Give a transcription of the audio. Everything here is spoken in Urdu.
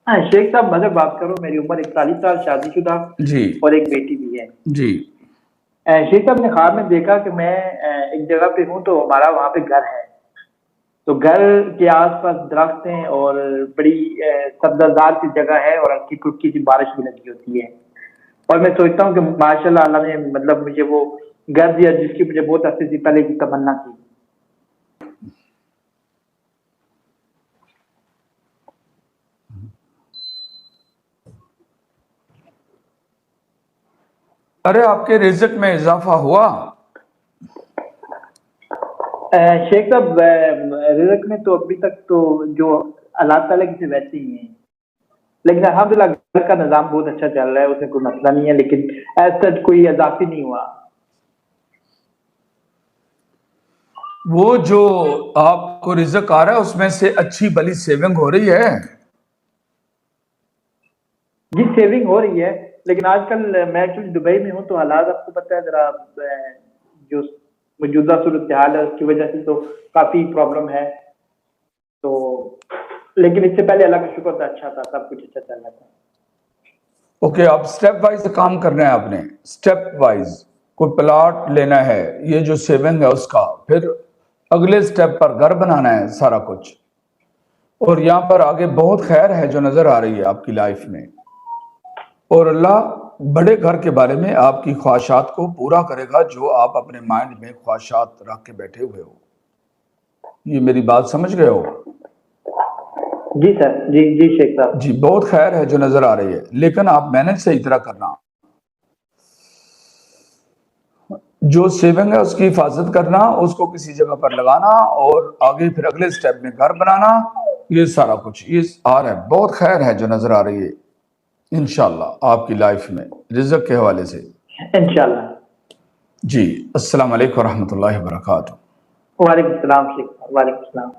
ہاں شیخ صاحب میں بات کروں، میری عمر 41 سال، شادی شدہ جی اور ایک بیٹی بھی ہے۔ جی شیخ صاحب نے خواب میں دیکھا کہ میں ایک جگہ پہ ہوں تو ہمارا وہاں پہ گھر ہے، تو گھر کے آس پاس درخت ہیں اور بڑی سبززار سی جگہ ہے اور ہلکی پھلکی سی بارش بھی لگی ہوتی ہے، اور میں سوچتا ہوں کہ ماشاء اللہ اللہ نے مطلب مجھے وہ گھر دیا جس کی مجھے بہت عرصے سے پہلے کی تمنا تھی۔ ارے آپ کے رزق میں اضافہ ہوا؟ شیخ صاحب رزق میں تو ابھی تک تو جو اللہ تعالیٰ کی سے ویسے ہی ہیں، لیکن الحمدللہ گھر کا نظام بہت اچھا چل رہا ہے، اس میں کوئی مسئلہ نہیں ہے، لیکن ایسا کوئی اضافی نہیں ہوا۔ وہ جو آپ کو رزق آ رہا ہے اس میں سے اچھی بلی سیونگ ہو رہی ہے؟ جی سیونگ ہو رہی ہے، لیکن آج کل میں ایکچولی دبئی میں ہوں تو حالات آپ کو پتہ ہے ذرا جو موجودہ صورتحال ہے اس کی وجہ سے تو کافی پرابلم ہے، تو لیکن اس سے پہلے اللہ کا شکر تھا، اچھا تھا، سب کچھ اچھا چل رہا تھا۔ اوکے، آپ سٹیپ وائز کام کرنا ہے، آپ نے سٹیپ وائز کوئی پلاٹ لینا ہے، یہ جو سیونگ ہے اس کا، پھر اگلے سٹیپ پر گھر بنانا ہے سارا کچھ، اور یہاں پر آگے بہت خیر ہے جو نظر آ رہی ہے آپ کی لائف میں، اور اللہ بڑے گھر کے بارے میں آپ کی خواہشات کو پورا کرے گا جو آپ اپنے مائنڈ میں خواہشات رکھ کے بیٹھے ہوئے ہو۔ یہ میری بات سمجھ گئے ہو؟ جی سر، جی جی شیخ صاحب۔ جی بہت خیر ہے جو نظر آ رہی ہے، لیکن آپ مینج صحیح طرح کرنا، جو سیونگ ہے اس کی حفاظت کرنا، اس کو کسی جگہ پر لگانا، اور آگے پھر اگلے سٹیپ میں گھر بنانا، یہ سارا کچھ یہ آ رہا ہے، بہت خیر ہے جو نظر آ رہی ہے انشاءاللہ آپ کی لائف میں رزق کے حوالے سے۔ انشاءاللہ۔ جی السلام علیکم ورحمۃ اللہ وبرکاتہ۔ وعلیکم السلام شیخ صاحب، وعلیکم السلام۔